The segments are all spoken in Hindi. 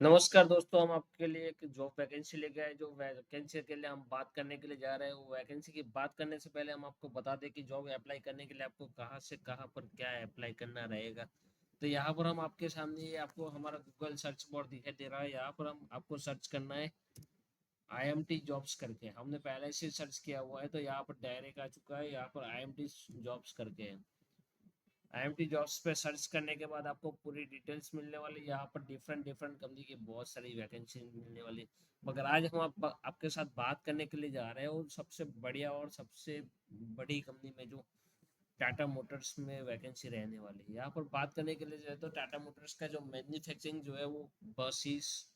नमस्कार दोस्तों, हम आपके लिए एक जॉब वैकेंसी लेके आए। जो वैकेंसी के लिए हम बात करने के लिए जा रहे हैं, वो वैकेंसी की बात करने से पहले हम आपको बता दें कि जॉब अप्लाई करने के लिए आपको कहाँ से कहाँ पर क्या अप्लाई करना रहेगा। तो यहाँ पर हम आपके सामने ये आपको हमारा गूगल सर्च बार दिखाई दे रहा है। यहाँ पर हम आपको सर्च करना है IMT जॉब्स करके। हमने पहले से सर्च किया हुआ है, तो यहाँ पर डायरेक्ट आ चुका है। यहाँ पर IMT जॉब्स करके है। IMT जॉब्स पे सर्च करने के बाद आपको पूरी डिटेल्स मिलने वाली। यहाँ पर डिफरेंट डिफरेंट कंपनी की बहुत सारी वैकेंसी मिलने वाली। मगर आज हम आपके साथ बात करने के लिए जा रहे हैं और सबसे बढ़िया और सबसे बड़ी कंपनी में जो टाटा मोटर्स में वैकेंसी रहने वाली है। यहाँ पर बात करने के लिए जो है, तो टाटा मोटर्स का जो मैन्युफैक्चरिंग जो है वो बसेस,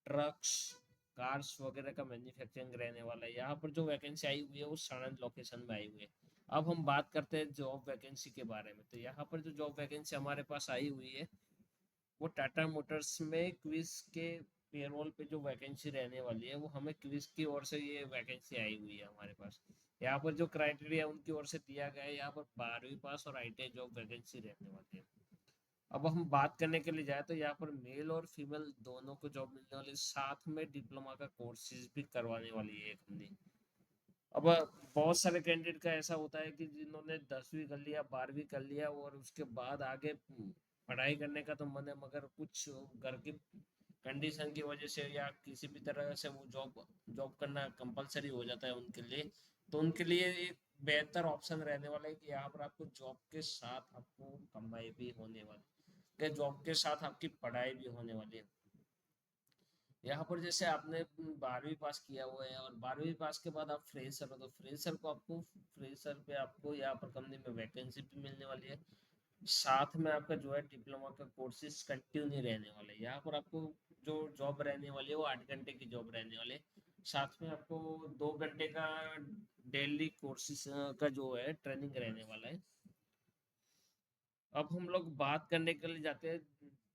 ट्रक्स, कार्स वगैरह का मैन्युफैक्चरिंग रहने वाला है। यहाँ पर जो वैकेंसी आई हुई है वो साणंद लोकेशन में आई हुई है। अब हम बात करते हैं जॉब वैकेंसी के बारे में। तो यहाँ पर जो जॉब वैकेंसी हमारे पास आई हुई है, वो टाटा मोटर्स में क्विज के पेरोल पे जो वैकेंसी रहने वाली है, वो हमें क्विज की ओर से ये वैकेंसी आई हुई है हमारे पास। यहाँ पर जो क्राइटेरिया उनकी ओर से दिया गया है, यहाँ पर 12वीं पास और ITI जॉब वैकेंसी रहने वाली है। अब हम बात करने के लिए जाए, तो यहाँ पर मेल और फीमेल दोनों को जॉब मिलने वाली, साथ में डिप्लोमा का कोर्सेज भी करवाने वाली है कंपनी। अब बहुत सारे कैंडिडेट का ऐसा होता है कि जिन्होंने 10वीं कर लिया, 12वीं कर लिया और उसके बाद आगे पढ़ाई करने का तो मन है, मगर कुछ घर की कंडीशन की वजह से या किसी भी तरह से वो जॉब जॉब करना कंपलसरी हो जाता है उनके लिए। तो उनके लिए एक बेहतर ऑप्शन रहने वाला है कि यहाँ पर आपको जॉब के साथ आपको कमाई भी होने वाली है, जॉब के साथ आपकी पढ़ाई भी होने वाली है। यहाँ पर जैसे आपने 12वीं पास किया हुआ है और 12वीं पास के बाद आप फ्रेशर हो, तो फ्रेशर पे आपको यहाँ पर कंपनी में वैकेंसी भी मिलने वाली है। साथ में आपका जो है डिप्लोमा का कोर्सेज कंटिन्यू नहीं रहने वाले। यहाँ पर आपको जो जॉब रहने वाली है वो 8 घंटे की जॉब रहने वाली है। साथ में आपको 2 घंटे का डेली कोर्सेज का जो है ट्रेनिंग रहने वाला है। अब हम लोग बात करने के लिए जाते हैं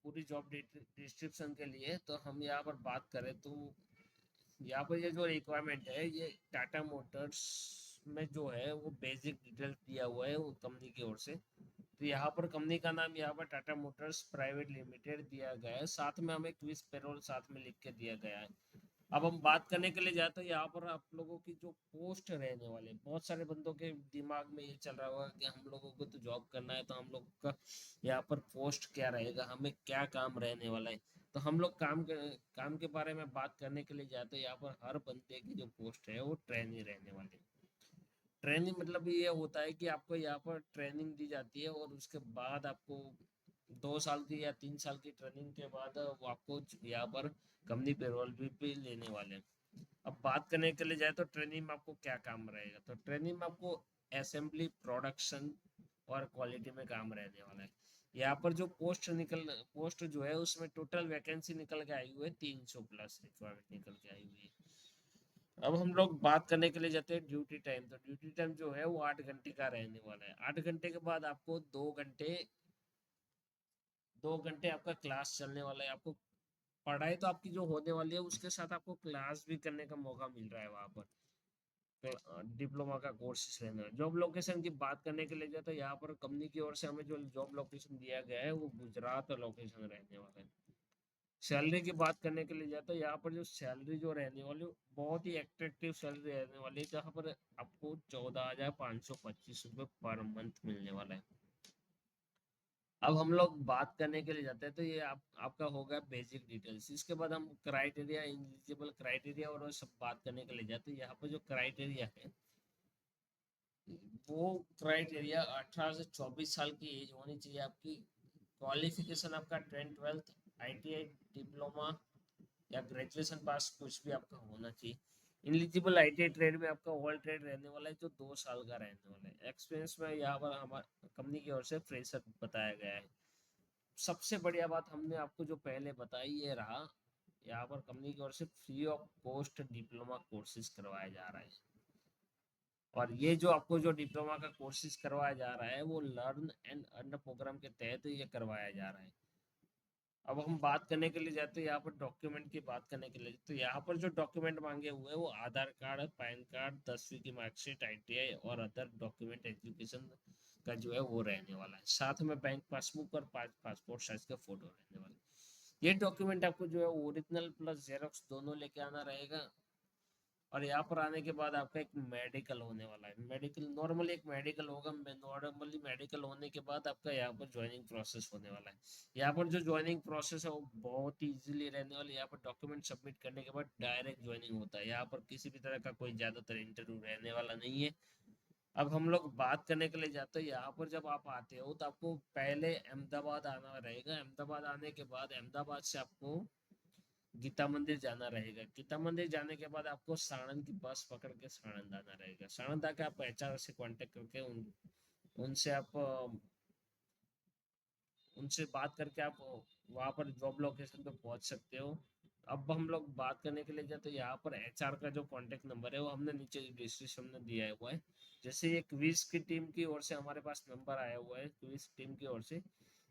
पूरी जॉब डिस्क्रिप्शन के लिए। तो हम यहाँ पर बात करें तो यहाँ पर ये जो रिक्वायरमेंट है, ये टाटा मोटर्स में जो है वो बेसिक डिटेल्स दिया हुआ है वो कंपनी की ओर से। तो यहाँ पर कंपनी का नाम यहाँ पर टाटा मोटर्स प्राइवेट लिमिटेड दिया गया है। साथ में हमें क्विज पेरोल साथ में लिख के दिया गया है। अब हम बात करने के लिए जाते हैं, यहाँ पर आप लोगों की जो पोस्ट रहने वाले, बहुत सारे बंदों के दिमाग में ये चल रहा होगा कि हम लोगों को तो जॉब करना है, तो हम लोग का यहाँ पर पोस्ट क्या रहेगा, हमें क्या काम रहने वाला है। तो हम लोग काम के बारे में बात करने के लिए जाते हैं। यहाँ पर हर बंदे की जो पोस्ट है वो ट्रेनी रहने वाली है। ट्रेनिंग मतलब ये होता है कि आपको यहाँ पर ट्रेनिंग दी जाती है और उसके बाद आपको 2 साल की या 3 साल की ट्रेनिंग के बाद वो आपको यहाँ पर कंपनी पेरोल भी लेने वाले हैं। अब बात करने के लिए जाए तो ट्रेनिंग में आपको क्या काम रहेगा, तो ट्रेनिंग में आपको असेंबली, प्रोडक्शन और क्वालिटी में काम रहने वाला है। यहाँ पर जो पोस्ट जो है उसमें टोटल वैकेंसी निकल के आई हुई है, 300 प्लस रिक्वायरमेंट निकल के आई हुई है। अब हम लोग बात करने के लिए जाते हैं ड्यूटी टाइम। तो ड्यूटी टाइम जो है वो 8 घंटे का रहने वाला है। 8 घंटे के बाद आपको 2 घंटे आपका क्लास चलने वाला है। आपको पढ़ाई तो आपकी जो होने वाली है उसके साथ आपको क्लास भी करने का मौका मिल रहा है वहाँ पर। डिप्लोमा का कोर्सेज रहना है। जॉब लोकेशन की बात करने के लिए जाए, तो यहाँ पर कंपनी की ओर से हमें जो जॉब लोकेशन दिया गया है वो गुजरात लोकेशन रहने वाला है। सैलरी की बात करने के लिए जाए, तो यहाँ पर जो सैलरी जो रहने वाली है, बहुत ही एट्रैक्टिव सैलरी रहने वाली है, जहाँ पर आपको 14,525 रुपये पर मंथ मिलने वाला है। अब हम लोग बात करने के लिए जाते हैं, तो ये आपका होगा बेसिक डिटेल्स। इसके बाद हम क्राइटेरिया, एलिजिबल क्राइटेरिया और वो सब बात करने के लिए जाते हैं। यहाँ पर जो क्राइटेरिया है, वो क्राइटेरिया 18 से 24 साल की एज होनी चाहिए आपकी। क्वालिफिकेशन आपका 10th 12th, ITI, डिप्लोमा या ग्रेजुएशन पास कुछ भी आपका होना चाहिए। इलिजिबल ITI ट्रेड में आपका ऑल ट्रेड रहने वाला है, जो 2 साल का रहने वाला है। एक्सपीरियंस में यहाँ पर हमारे कंपनी की ओर से फ्रेशर बताया गया है। सबसे बढ़िया बात हमने आपको जो पहले बताई ये रहा, यहाँ पर कंपनी की ओर से free of cost diploma courses करवाया जा रहा है। और ये जो आपको जो डिप्लोमा का कोर्सेज करवाया जा रहा है, वो लर्न एंड अर्न प्रोग्राम के तहत ये करवाया जा रहा है। अब हम बात करने के लिए जाते हैं यहाँ पर डॉक्यूमेंट की बात करने के लिए। तो यहाँ पर जो डॉक्यूमेंट मांगे हुए हैं वो आधार कार्ड, पैन कार्ड, 10वीं की मार्कशीट, ITI और अदर डॉक्यूमेंट एजुकेशन का जो है वो रहने वाला है। साथ में बैंक पासबुक और 5 पासपोर्ट साइज का फोटो रहने वाला है। ये डॉक्यूमेंट आपको जो है ओरिजिनल प्लस जेरोक्स दोनों लेके आना रहेगा। और यहाँ पर आने के बाद आपका एक मेडिकल होने वाला है। मेडिकल नॉर्मली एक मेडिकल होगा, नॉर्मली मेडिकल होने के बाद आपका यहाँ पर ज्वाइनिंग प्रोसेस होने वाला है। यहाँ पर जो ज्वाइनिंग प्रोसेस है वो बहुत इजीली रहने वाली है। यहाँ पर डॉक्यूमेंट सबमिट करने के बाद डायरेक्ट ज्वाइनिंग होता है। यहाँ पर किसी भी तरह का कोई ज्यादातर इंटरव्यू रहने वाला नहीं है। अब हम लोग बात करने के लिए जाते हैं, यहाँ पर जब आप आते हो तो आपको पहले अहमदाबाद आना रहेगा। अहमदाबाद आने के बाद अहमदाबाद से आपको गीता मंदिर जाना रहेगा। गीता मंदिर जाने के बाद आपको साणंद की बस पकड़ के साणंद आना रहेगा। साणंद आके आप एचआर से कांटेक्ट करके उनसे आप उनसे बात करके आप वहाँ पर जॉब लोकेशन पे पहुंच सकते हो। अब हम लोग बात करने के लिए जाते हैं, यहाँ पर एचआर का जो कांटेक्ट नंबर है वो हमने नीचे डिस्क्रिप्शन में दिया हुआ है। जैसे ये क्विज की टीम की ओर से हमारे पास नंबर आया हुआ है, क्विज टीम की ओर से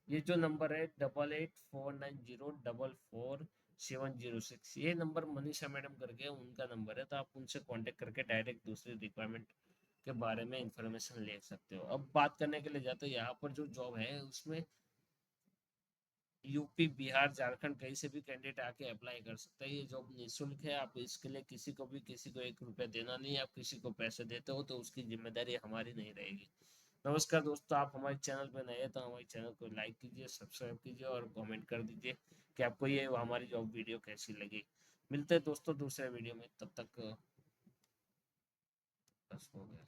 ये जो नंबर है 8849044706, ये नंबर मनीषा मैडम करके उनका नंबर है। तो आप उनसे कांटेक्ट करके डायरेक्ट दूसरी रिक्वायरमेंट के बारे में इंफॉर्मेशन ले सकते हो। अब बात करने के लिए जाते हैं, यहाँ पर जो जॉब है उसमें यूपी बिहार झारखंड कहीं से भी कैंडिडेट आके अप्लाई कर सकता है। ये जॉब निःशुल्क है। आप इसके लिए किसी को 1 रुपया देना नहीं है। आप किसी को पैसे देते हो तो उसकी जिम्मेदारी हमारी नहीं रहेगी। नमस्कार दोस्तों, आप हमारे चैनल पर नए हैं तो हमारे चैनल को लाइक कीजिए, सब्सक्राइब कीजिए और कमेंट कर दीजिए कि आपको ये हमारी जॉब वीडियो कैसी लगी। मिलते हैं दोस्तों दूसरे वीडियो में, तब तक बस हो गया।